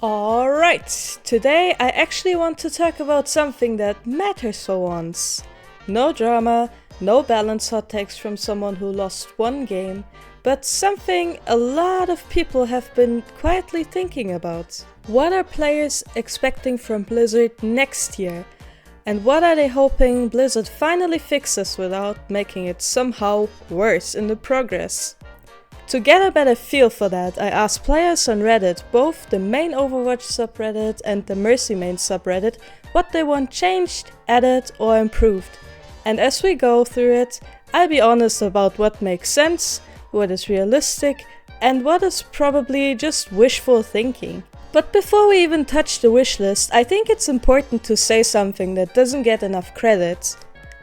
Alright, today I actually want to talk about something that matters for once. No drama, no balance hot takes from someone who lost one game, but something a lot of people have been quietly thinking about. What are players expecting from Blizzard next year? And what are they hoping Blizzard finally fixes without making it somehow worse in the progress? To get a better feel for that, I asked players on Reddit, both the main Overwatch subreddit and the Mercy main subreddit, what they want changed, added or improved. And as we go through it, I'll be honest about what makes sense, what is realistic, and what is probably just wishful thinking. But before we even touch the wish list, I think it's important to say something that doesn't get enough credit.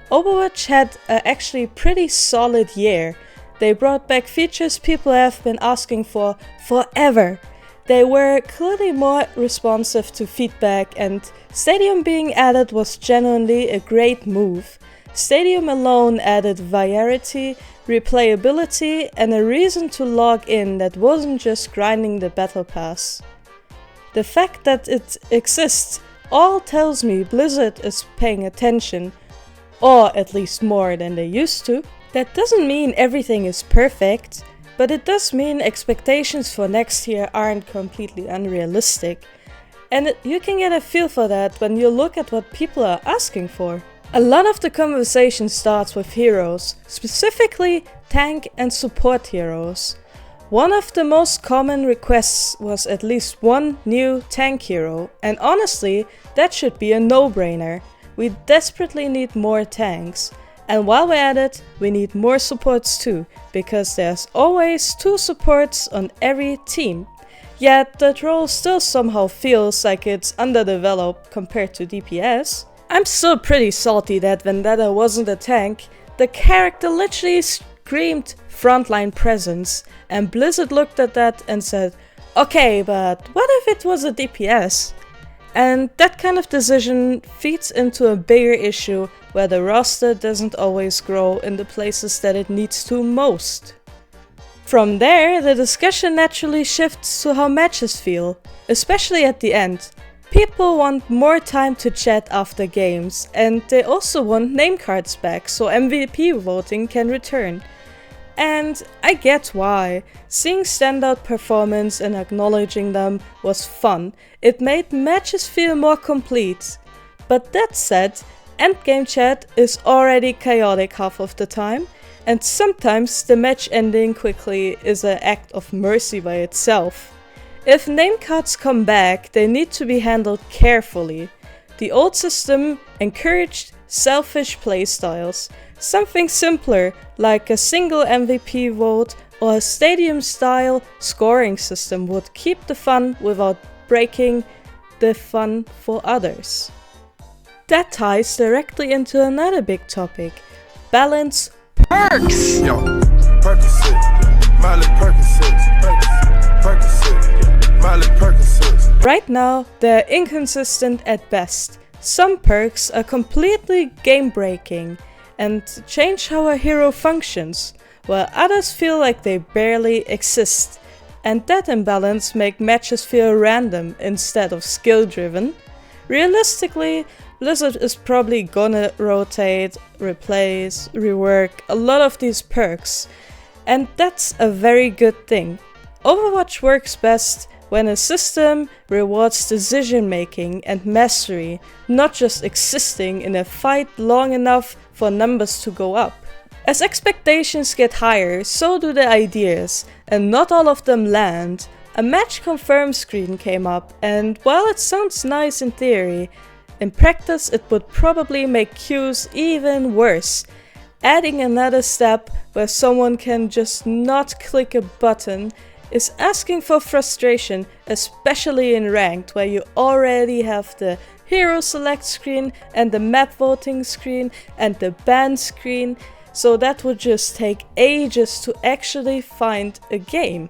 Overwatch had a actually pretty solid year. They brought back features people have been asking for forever. They were clearly more responsive to feedback, and Stadium being added was genuinely a great move. Stadium alone added variety, replayability, and a reason to log in that wasn't just grinding the battle pass. The fact that it exists all tells me Blizzard is paying attention, or at least more than they used to. That doesn't mean everything is perfect, but it does mean expectations for next year aren't completely unrealistic. And you can get a feel for that when you look at what people are asking for. A lot of the conversation starts with heroes, specifically tank and support heroes. One of the most common requests was at least one new tank hero, and honestly, that should be a no-brainer. We desperately need more tanks. And while we're at it, we need more supports too, because there's always 2 supports on every team. Yet that role still somehow feels like it's underdeveloped compared to DPS. I'm still pretty salty that Vendetta wasn't a tank. The character literally screamed frontline presence, and Blizzard looked at that and said, okay, but what if it was a DPS? And that kind of decision feeds into a bigger issue where the roster doesn't always grow in the places that it needs to most. From there, the discussion naturally shifts to how matches feel, especially at the end. People want more time to chat after games, and they also want name cards back so MVP voting can return. And I get why. Seeing standout performance and acknowledging them was fun. It made matches feel more complete. But that said, endgame chat is already chaotic half of the time, and sometimes the match ending quickly is an act of mercy by itself. If name cards come back, they need to be handled carefully. The old system encouraged selfish playstyles. Something simpler, like a single MVP vote or a stadium-style scoring system would keep the fun without breaking the fun for others. That ties directly into another big topic: balance perks! Yo, Percocet, Miley Percocet, Percocet, Miley Percocet. Right now, they're inconsistent at best. Some perks are completely game-breaking and change how a hero functions, while others feel like they barely exist, and that imbalance makes matches feel random instead of skill-driven. Realistically, Blizzard is probably gonna rotate, replace, rework a lot of these perks, and that's a very good thing. Overwatch works best when a system rewards decision making and mastery, not just existing in a fight long enough for numbers to go up. As expectations get higher, so do the ideas, and not all of them land. A match confirm screen came up, and while it sounds nice in theory, in practice it would probably make queues even worse. Adding another step where someone can just not click a button is asking for frustration, especially in ranked, where you already have the hero select screen and the map voting screen and the ban screen, so that would just take ages to actually find a game.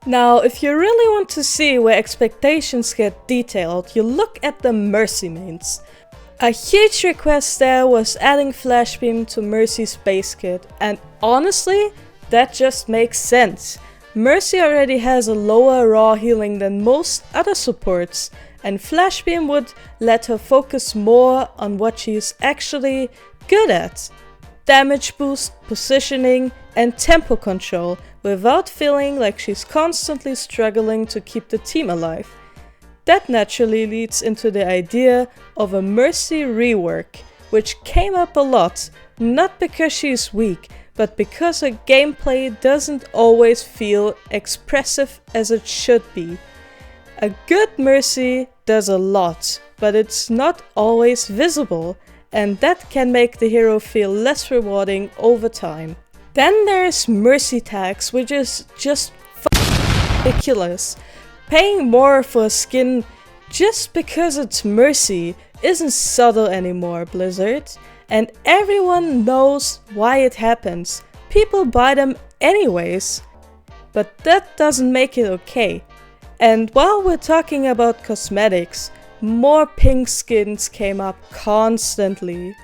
Now, if you really want to see where expectations get detailed, you look at the Mercy mains. A huge request there was adding Flashbeam to Mercy's base kit, and honestly, that just makes sense. Mercy already has a lower raw healing than most other supports, and Flash Beam would let her focus more on what she is actually good at. Damage boost, positioning, and tempo control without feeling like she's constantly struggling to keep the team alive. That naturally leads into the idea of a Mercy rework, which came up a lot, not because she's weak, but because her gameplay doesn't always feel expressive as it should be. A good Mercy does a lot, but it's not always visible, and that can make the hero feel less rewarding over time. Then there's Mercy tags, which is just ridiculous. Paying more for a skin just because it's Mercy isn't subtle anymore, Blizzard. And everyone knows why it happens. People buy them anyways. But that doesn't make it okay. And while we're talking about cosmetics, more pink skins came up constantly.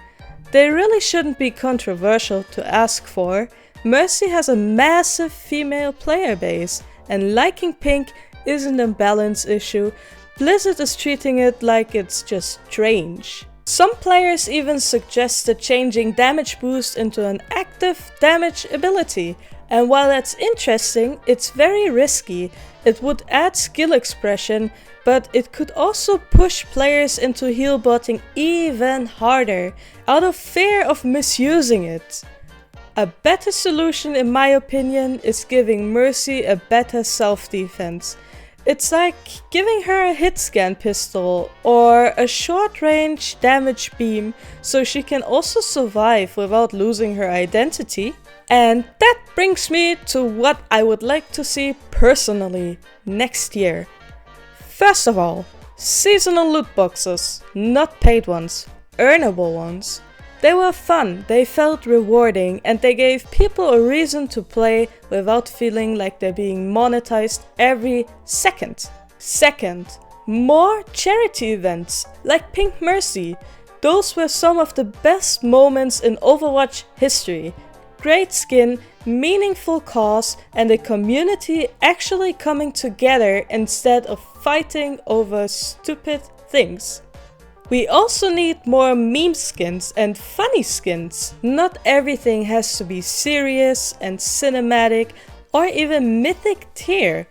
They really shouldn't be controversial to ask for. Mercy has a massive female player base, and liking pink isn't a balance issue. Blizzard is treating it like it's just strange. Some players even suggested changing damage boost into an active damage ability, and while that's interesting, it's very risky. It would add skill expression, but it could also push players into heal botting even harder, out of fear of misusing it. A better solution, in my opinion, is giving Mercy a better self-defense. It's like giving her a hit scan pistol or a short range damage beam so she can also survive without losing her identity. And that brings me to what I would like to see personally next year. First of all, seasonal loot boxes, not paid ones, earnable ones. They were fun, they felt rewarding, and they gave people a reason to play without feeling like they're being monetized every second. Second, more charity events like Pink Mercy. Those were some of the best moments in Overwatch history. Great skin, meaningful cause, and a community actually coming together instead of fighting over stupid things. We also need more meme skins and funny skins. Not everything has to be serious and cinematic or even mythic tier.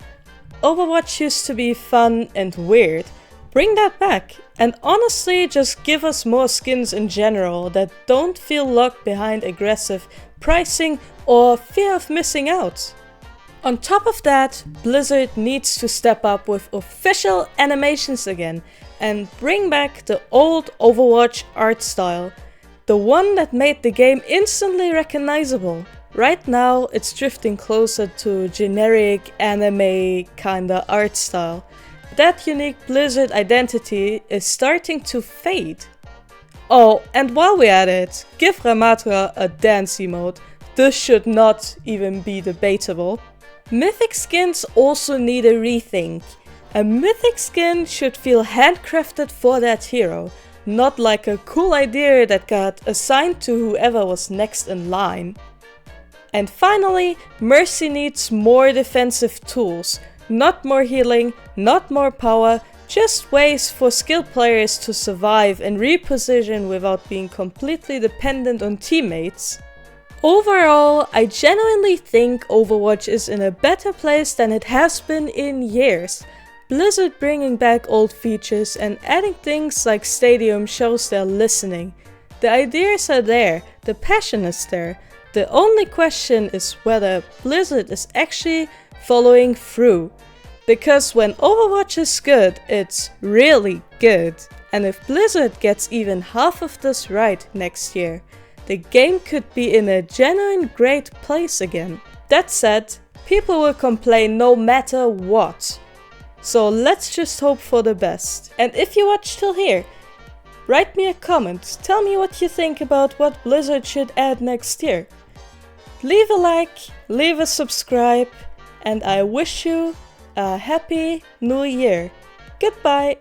Overwatch used to be fun and weird. Bring that back, and honestly just give us more skins in general that don't feel locked behind aggressive pricing or fear of missing out. On top of that, Blizzard needs to step up with official animations again and bring back the old Overwatch art style, the one that made the game instantly recognizable. Right now it's drifting closer to generic anime kinda art style. That unique Blizzard identity is starting to fade. Oh, and while we're at it, give Ramatra a dance emote. This should not even be debatable. Mythic skins also need a rethink. A mythic skin should feel handcrafted for that hero, not like a cool idea that got assigned to whoever was next in line. And finally, Mercy needs more defensive tools. Not more healing, not more power, just ways for skilled players to survive and reposition without being completely dependent on teammates. Overall, I genuinely think Overwatch is in a better place than it has been in years. Blizzard bringing back old features and adding things like Stadium shows they're listening. The ideas are there, the passion is there. The only question is whether Blizzard is actually following through. Because when Overwatch is good, it's really good. And if Blizzard gets even half of this right next year, the game could be in a genuine great place again. That said, people will complain no matter what. So let's just hope for the best. And if you watch till here, write me a comment, tell me what you think about what Blizzard should add next year. Leave a like, leave a subscribe, and I wish you a happy new year. Goodbye!